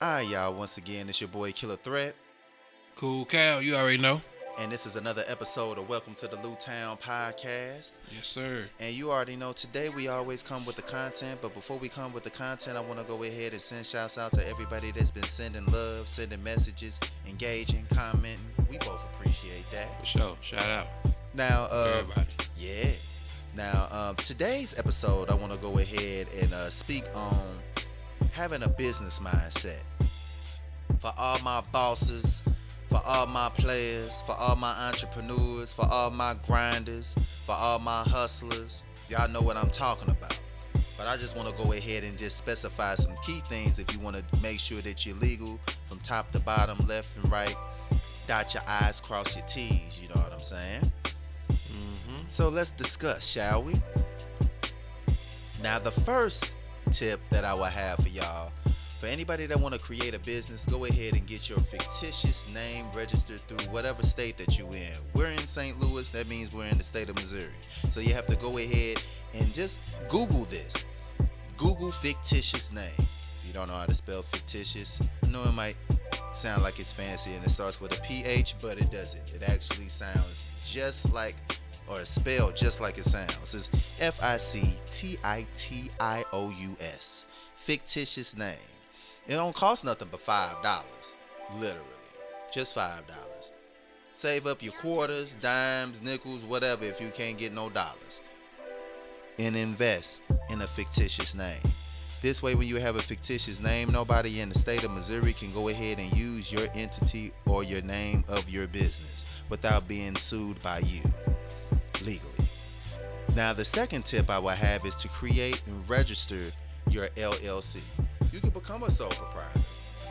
Alright, y'all, once again, it's your boy Killah Threat, Cool Cal, you already know. and this is another episode of Welcome to the Lou Town Podcast. Yes, sir. And you already know today we always come with the content, but before we come with the content, I want to go ahead and send shouts out to everybody that's been sending love, sending messages, engaging, commenting. We both appreciate that. For sure. Shout out Now, to everybody. yeah. Now, today's episode, I want to go ahead and speak on having a business mindset. For all my bosses, for all my players, for all my entrepreneurs, for all my grinders, for all my hustlers, y'all know what I'm talking about. But I just want to go ahead and just specify some key things if you want to make sure that you're legal from top to bottom, left and right. Dot your I's, cross your T's, you know what I'm saying? So let's discuss, shall we? Now, the first tip that I will have for y'all, for anybody that want to create a business, go ahead and get your fictitious name registered through whatever state that you're in. We're in St. Louis, that means we're in the state of Missouri. So you have to go ahead and just Google this. Google fictitious name. If you don't know how to spell fictitious, I know it might sound like it's fancy and it starts with a PH, but it doesn't. It actually sounds just like, or spelled just like it sounds. It's Fictitious. Fictitious name. It don't cost nothing but $5. Literally. Just $5. Save up your quarters, dimes, nickels, whatever if you can't get no dollars. And invest in a fictitious name. This way, when you have a fictitious name, nobody in the state of Missouri can go ahead and use your entity or your name of your business without being sued by you legally. Now, the second tip I will have is to create and register your LLC. You can become a sole proprietor,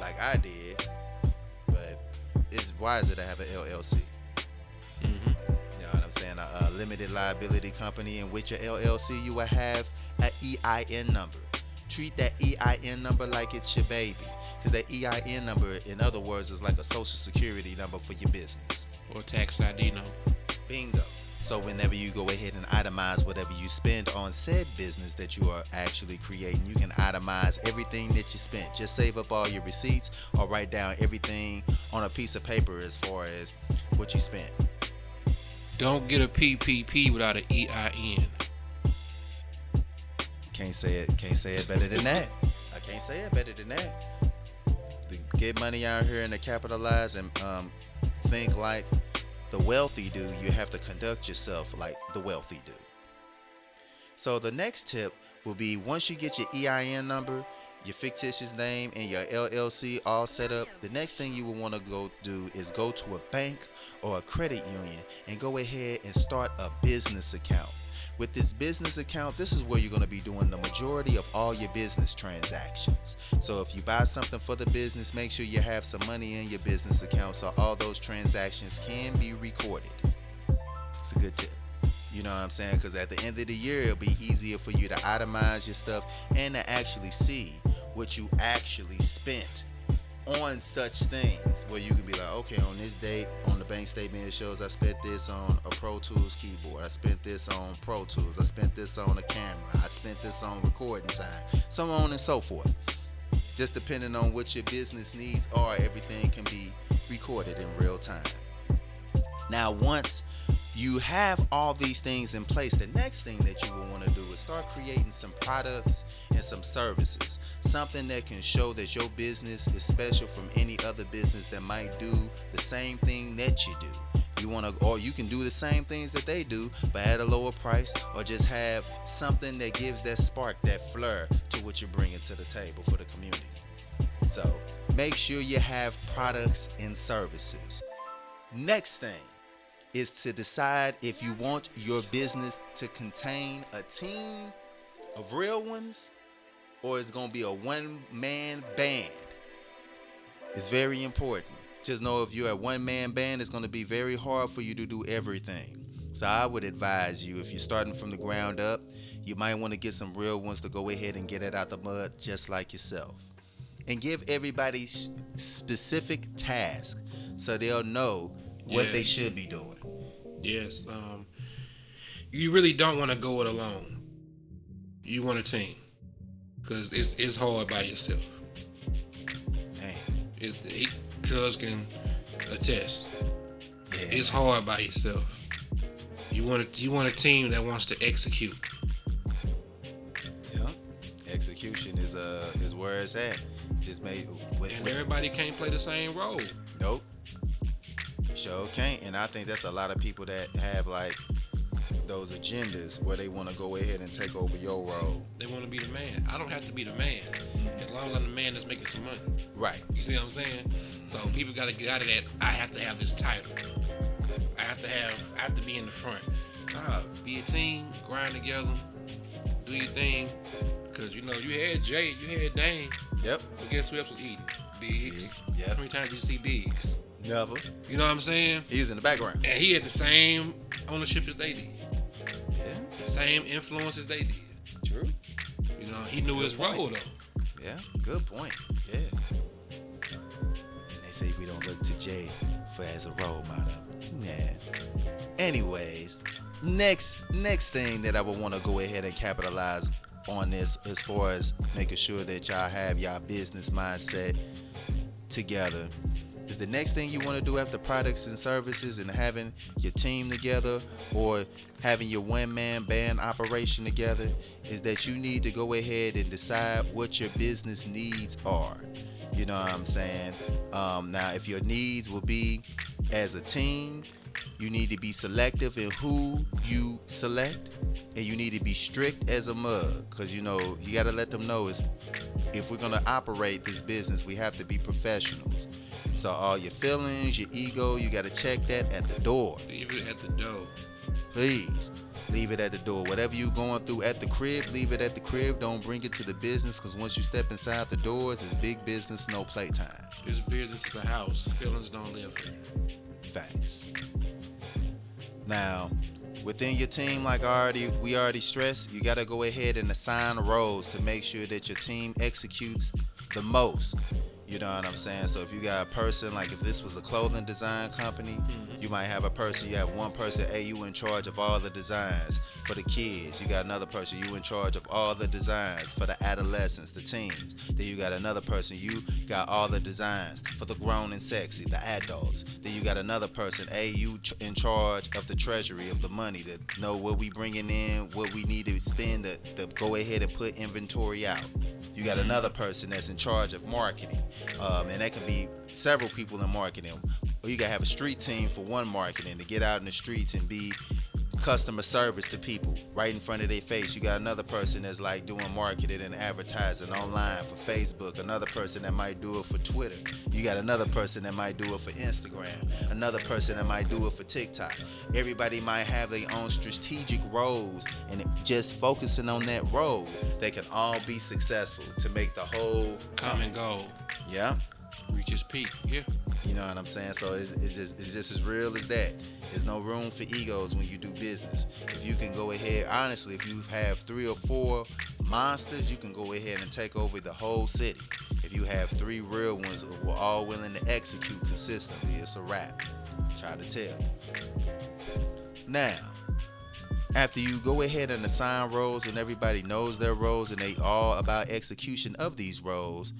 like I did, but it's wiser to have an LLC. You know what I'm saying? A limited liability company, in which your LLC you will have an EIN number. Treat that EIN number like it's your baby, because that EIN number, in other words, is like a social security number for your business. Or tax ID number. Bingo. So whenever you go ahead and itemize whatever you spend on said business that you are actually creating, you can itemize everything that you spent. Just save up all your receipts or write down everything on a piece of paper as far as what you spent. Don't get a PPP without an EIN. Can't say it better than that. I can't say it better than that. To get money out here and to capitalize and think like the wealthy do, you have to conduct yourself like the wealthy do. So the next tip will be, once you get your EIN number, your fictitious name, and your LLC all set up, the next thing you will want to go do is go to a bank or a credit union and go ahead and start a business account. With this business account, this is where you're going to be doing the majority of all your business transactions. So if you buy something for the business, make sure you have some money in your business account so all those transactions can be recorded. It's a good tip. You know what I'm saying? Because at the end of the year, it'll be easier for you to itemize your stuff and to actually see what you actually spent on such things, where you can be like, okay, on this date, on the bank statement, it shows I spent this on a Pro Tools keyboard, I spent this on Pro Tools, I spent this on a camera, I spent this on recording time, so on and so forth. Just depending on what your business needs are, everything can be recorded in real time. Now, once you have all these things in place, the next thing that you will want to do is start creating some products and some services. Something that can show that your business is special from any other business that might do the same thing that you do. You want to, or you can do the same things that they do, but at a lower price, or just have something that gives that spark, that flair to what you're bringing to the table for the community. So make sure you have products and services. Next thing is to decide if you want your business to contain a team of real ones, or it's going to be a one-man band. It's very important. Just know if you're a one-man band, it's going to be very hard for you to do everything. So I would advise you, if you're starting from the ground up, you might want to get some real ones to go ahead and get it out the mud just like yourself. And give everybody specific tasks so they'll know what they should be doing. Yes. You really don't want to go it alone. You want a team, because it's hard by yourself. Cuz can attest. Yeah. It's hard by yourself. You want a team that wants to execute. Yeah. Execution is where it's at. Just made And everybody can't play the same role. Nope. Sure can't. And I think that's a lot of people that have like those agendas where they want to go ahead and take over your role. They want to be the man. I don't have to be the man. As long as I'm the man that's making some money. Right. You see what I'm saying? So people got to get out of that. I have to have this title. I have to be in the front. Nah, be a team, grind together, do your thing. Cause you had Jay, you had Dane. Yep. But guess who else was eating? Biggs. Yep. How many times did you see Biggs? Never. You know what I'm saying? He's in the background. And he had the same ownership as they did. Yeah. Same influence as they did. True. You know, he knew his role though. Yeah. Good point. Yeah. And they say we don't look to Jay for as a role model. Man. Anyways, next thing that I would want to go ahead and capitalize on this as far as making sure that y'all have y'all business mindset together is the next thing you want to do after products and services and having your team together or having your one-man band operation together is that you need to go ahead and decide what your business needs are. You know what I'm saying? Now, if your needs will be as a team, you need to be selective in who you select, and you need to be strict as a mug, because you got to let them know is if we're going to operate this business, we have to be professionals. So all your feelings, your ego, you got to check that at the door. Leave it at the door. Please leave it at the door. Whatever you going through at the crib, leave it at the crib. Don't bring it to the business, because once you step inside the doors, it's big business, no playtime. This business is a house. Feelings don't live here. Facts. Now, within your team, like we already stressed, you got to go ahead and assign roles to make sure that your team executes the most. You know what I'm saying? So if you got a person, like if this was a clothing design company, you might have you have one person, hey, you in charge of all the designs for the kids. You got another person, you in charge of all the designs for the adolescents, the teens. Then you got another person, you got all the designs for the grown and sexy, the adults. Then you got another person, hey, you in charge of the treasury, of the money, to know what we bringing in, what we need to spend, to go ahead and put inventory out. You got another person that's in charge of marketing, and that can be several people in marketing. Or you gotta have a street team for one marketing to get out in the streets and be customer service to people right in front of their face. You got another person that's like doing marketing and advertising online for Facebook. Another person that might do it for Twitter. You got another person that might do it for Instagram. Another person that might do it for TikTok. Everybody might have their own strategic roles, and just focusing on that role, they can all be successful to make the whole common goal. Yeah. Reach its peak. Yeah. You know what I'm saying? So it's just as real as that. There's no room for egos when you do business. If you can go ahead, honestly, if you have 3 or 4 monsters, you can go ahead and take over the whole city. If you have 3 real ones who are all willing to execute consistently, it's a wrap. Try to tell you. Now, after you go ahead and assign roles and everybody knows their roles and they all about execution of these roles,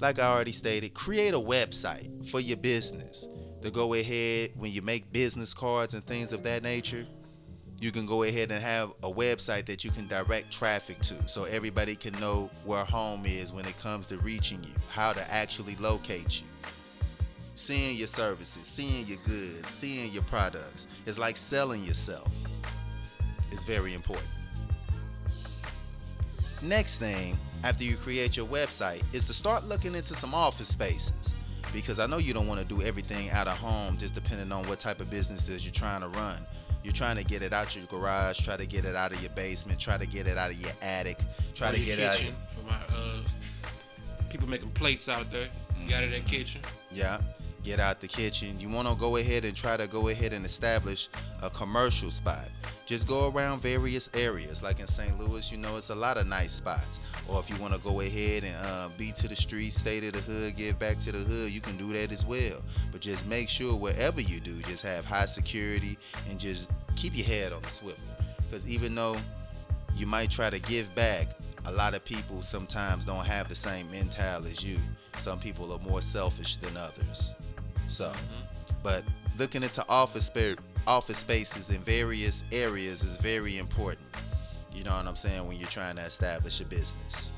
like I already stated, create a website for your business to go ahead when you make business cards and things of that nature. You can go ahead and have a website that you can direct traffic to so everybody can know where home is when it comes to reaching you, how to actually locate you. Seeing your services, seeing your goods, seeing your products. It's like selling yourself. It's very important. Next thing, after you create your website, is to start looking into some office spaces, because I know you don't want to do everything out of home, just depending on what type of businesses you're trying to run. You're trying to get it out your garage, try to get it out of your basement, try to get it out of your attic, try to get it out of your... For my people making plates out there, you got it in that kitchen. Yeah, get out the kitchen. You want to go ahead and try to go ahead and establish a commercial spot. Just go around various areas, like in St. Louis, it's a lot of nice spots. Or if you want to go ahead and be to the streets, stay to the hood, give back to the hood, you can do that as well. But just make sure wherever you do, just have high security and just keep your head on the swivel. Because even though you might try to give back, a lot of people sometimes don't have the same mental as you. Some people are more selfish than others. So, but looking into office spaces in various areas is very important. You know what I'm saying? When you're trying to establish a business.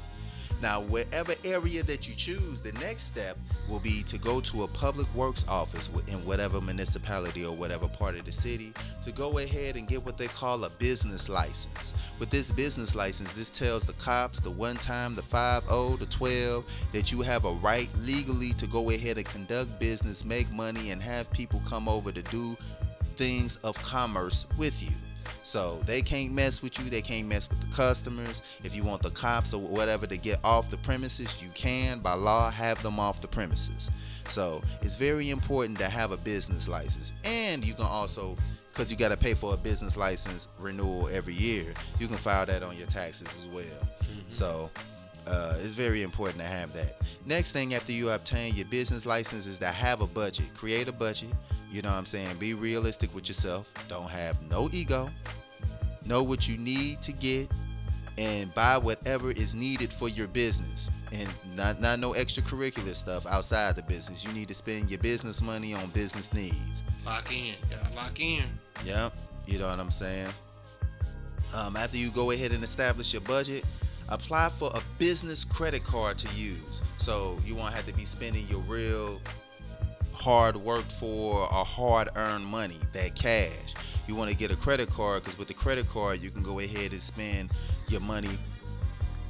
Now, wherever area that you choose, the next step will be to go to a public works office in whatever municipality or whatever part of the city to go ahead and get what they call a business license. With this business license, this tells the cops, the 1 time, the 5-0, the 12, that you have a right legally to go ahead and conduct business, make money, and have people come over to do things of commerce with you. So they can't mess with you. They can't mess with the customers. If you want the cops or whatever to get off the premises, you can, by law, have them off the premises. So it's very important to have a business license. And you can also, because you got to pay for a business license renewal every year, you can file that on your taxes as well. So it's very important to have that. Next thing after you obtain your business license is to have a budget. Create a budget. You know what I'm saying? Be realistic with yourself. Don't have no ego. Know what you need to get and buy whatever is needed for your business. And not no extracurricular stuff outside the business. You need to spend your business money on business needs. Lock in. Gotta lock in. Yep. You know what I'm saying? After you go ahead and establish your budget, apply for a business credit card to use. So you won't have to be spending your real hard worked for or hard earned money, that cash. You want to get a credit card because with the credit card you can go ahead and spend your money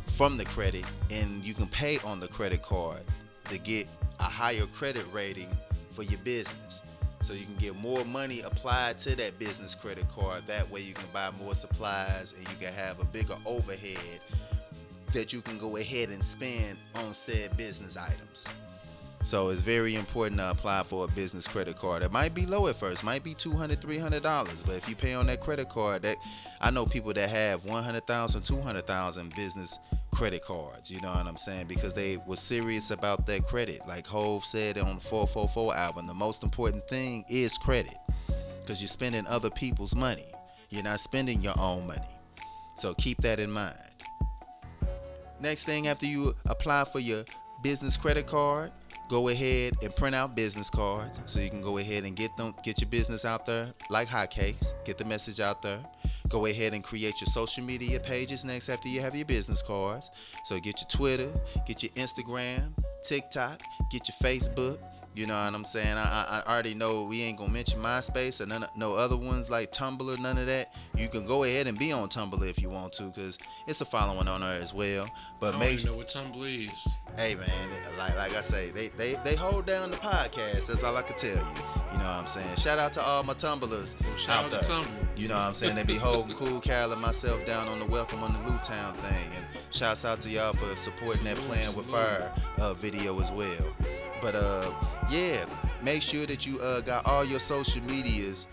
from the credit, and you can pay on the credit card to get a higher credit rating for your business. So you can get more money applied to that business credit card. That way you can buy more supplies and you can have a bigger overhead that you can go ahead and spend on said business items. So it's very important to apply for a business credit card. It might be low at first, might be $200, $300, but if you pay on that credit card, that I know people that have $100,000, $200,000 business credit cards. You know what I'm saying? Because they were serious about that credit. Like Hov said on the 444 album, the most important thing is credit, because you're spending other people's money. You're not spending your own money. So keep that in mind. Next thing, after you apply for your business credit card, go ahead and print out business cards so you can go ahead and get your business out there like hotcakes. Get the message out there. Go ahead and create your social media pages next after you have your business cards. So get your Twitter, get your Instagram, TikTok, get your Facebook. You know what I'm saying? I already know we ain't gonna mention MySpace or no other ones like Tumblr, none of that. You can go ahead and be on Tumblr if you want to, because it's a following on there as well. But I don't even know what Tumblr is. Hey man, like I say, they hold down the podcast. That's all I can tell you. You know what I'm saying? Shout out to all my Tumblers out there. You know what I'm saying? They be holding Cool Cal and myself down on the Welcome on the Lewtown thing. And shouts out to y'all for supporting that Playing with Fire video as well. But yeah, make sure that you got all your social medias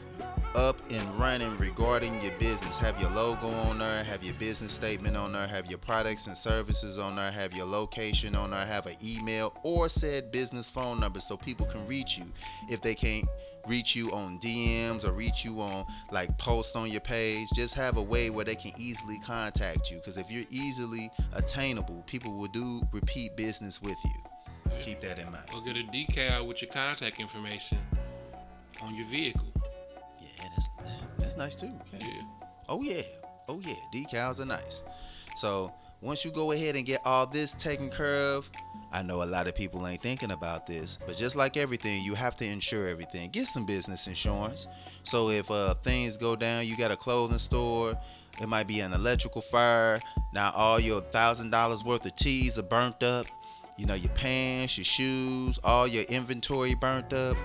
up and running regarding your business. Have your logo on there, have your business statement on there, have your products and services on there, have your location on there, have an email or said business phone number so people can reach you. If they can't reach you on DMs or reach you on like posts on your page, just have a way where they can easily contact you, because if you're easily attainable, people will do repeat business with you. Keep that in mind. Or get a decal with your contact information on your vehicle. Yeah, that's nice too. Okay. Yeah. Oh yeah. Decals are nice. So once you go ahead and get all this taken care of, I know a lot of people ain't thinking about this, but just like everything, you have to insure everything. Get some business insurance. So if things go down, you got a clothing store, it might be an electrical fire. Now all your $1,000 worth of tees are burnt up. You know, your pants, your shoes, all your inventory burnt up.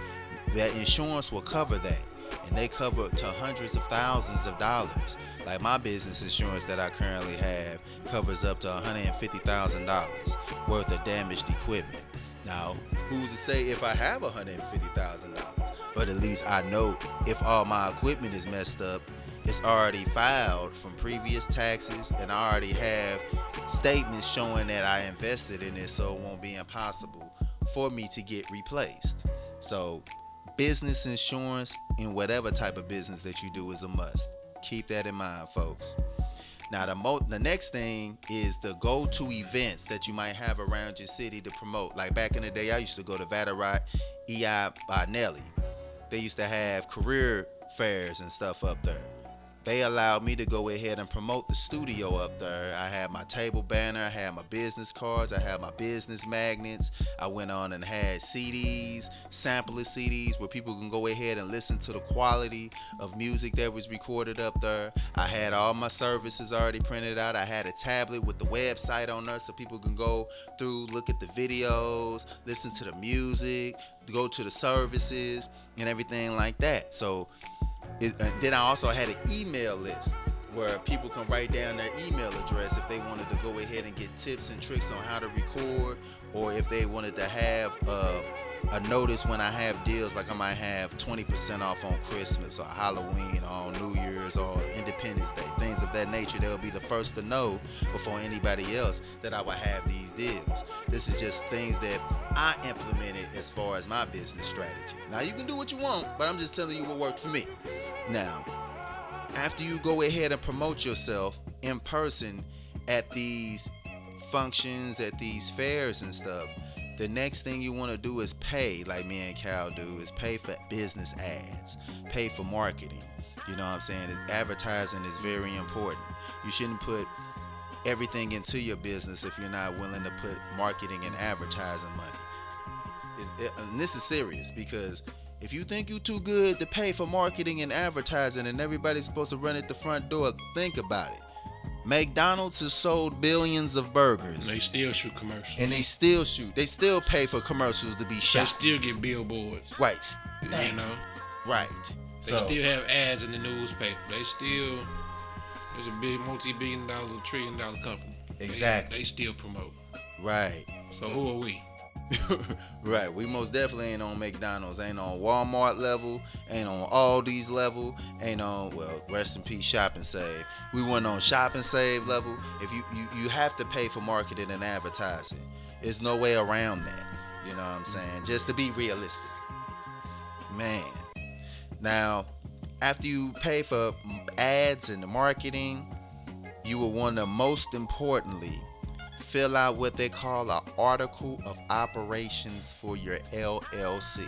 That insurance will cover that. And they cover to hundreds of thousands of dollars. Like my business insurance that I currently have covers up to $150,000 worth of damaged equipment. Now, who's to say if I have $150,000? But at least I know if all my equipment is messed up, it's already filed from previous taxes, and I already have statements showing that I invested in it, so it won't be impossible for me to get replaced. So business insurance in whatever type of business that you do is a must. Keep that in mind, folks. Now the next thing is the go-to events that you might have around your city to promote. Like back in the day, I used to go to Vatterott EI by Nelly. They used to have career fairs and stuff up there. They allowed me to go ahead and promote the studio up there. I had my table banner, I had my business cards, I had my business magnets. I went on and had CDs, sampler CDs, where people can go ahead and listen to the quality of music that was recorded up there. I had all my services already printed out. I had a tablet with the website on there so people can go through, look at the videos, listen to the music, go to the services and everything like that. So then I also had an email list where people can write down their email address if they wanted to go ahead and get tips and tricks on how to record, or if they wanted to have a notice when I have deals, like I might have 20% off on Christmas or Halloween or on New Year's or Independence Day, things of that nature. They'll be the first to know before anybody else that I will have these deals. This is just things that I implemented as far as my business strategy. Now you can do what you want, but I'm just telling you what worked for me. Now, after you go ahead and promote yourself in person at these functions, at these fairs and stuff, the next thing you want to do is pay, like me and Cal do, is pay for business ads, pay for marketing. You know what I'm saying? Advertising is very important. You shouldn't put everything into your business if you're not willing to put marketing and advertising money. And this is serious, because if you think you're too good to pay for marketing and advertising and everybody's supposed to run at the front door, think about it. McDonald's has sold billions of burgers. They still shoot commercials. And they still shoot. They still pay for commercials to be shot. They still get billboards. Right. You know? Right. They still have ads in the newspaper. There's a big multi-billion-dollar, trillion-dollar company. Exactly. They still promote. Right. So who are we? Right, we most definitely ain't on McDonald's, ain't on Walmart level, ain't on Aldi's level, ain't on, well, rest in peace, Shop and Save. We weren't on Shop and Save level. If you have to pay for marketing and advertising. There's no way around that. You know what I'm saying? Just to be realistic. Man. Now, after you pay for ads and the marketing, you will want to, most importantly, fill out what they call an article of operations for your LLC.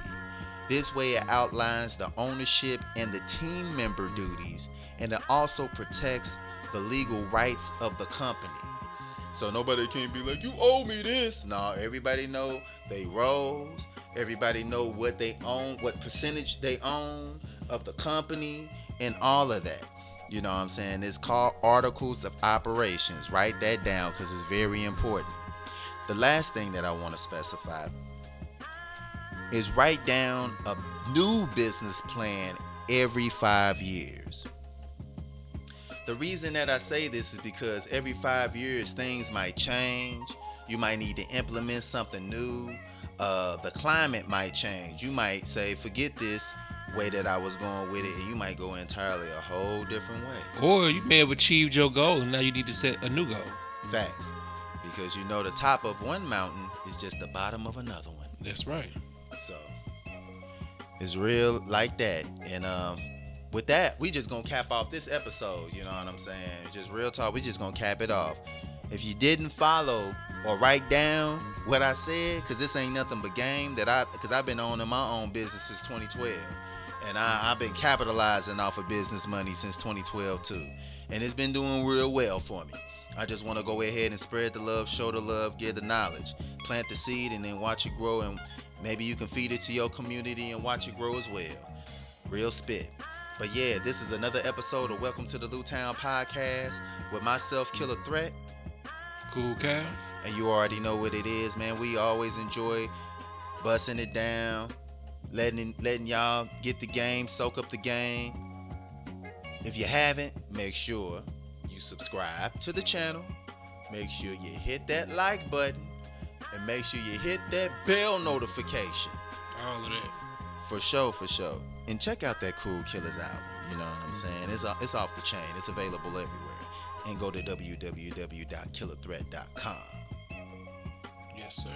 This way it outlines the ownership and the team member duties, and it also protects the legal rights of the company. So nobody can be like, you owe me this. No, everybody know they roles. Everybody know what they own, what percentage they own of the company, and all of that. You know what I'm saying? It's called Articles of Operations. Write that down because it's very important. The last thing that I want to specify is write down a new business plan every 5 years. The reason that I say this is because every 5 years things might change. You might need to implement something new. The climate might change. You might say, forget this way that I was going with it, and you might go entirely a whole different way. Or you may have achieved your goal and now you need to set a new goal. Facts. Because you know the top of one mountain is just the bottom of another one. That's right. So it's real like that. And with that, we just gonna cap off this episode. You know what I'm saying? Just real talk. We just gonna cap it off. If you didn't follow or write down what I said, because this ain't nothing but game because I've been owning my own business since 2012. And I've been capitalizing off of business money since 2012 too. And it's been doing real well for me. I just want to go ahead and spread the love, show the love, give the knowledge. Plant the seed and then watch it grow, and maybe you can feed it to your community and watch it grow as well. Real spit. But yeah, this is another episode of Welcome to the Lewtown Podcast with myself, Killah Threat. Cool Cal. And you already know what it is, man. We always enjoy busting it down, letting y'all get the game, soak up the game. If you haven't, make sure you subscribe to the channel. Make sure you hit that like button, and make sure you hit that bell notification. All of that. For sure. And check out that CoolKillahz album. You know what I'm saying? It's off the chain. It's available everywhere. And go to www.killahthreat.com. Yes, sir.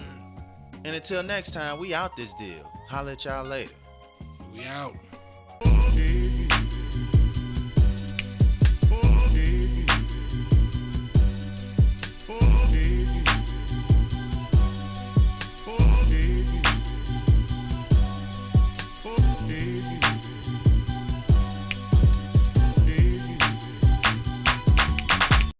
And until next time, we out this deal. Holla at y'all later. We out.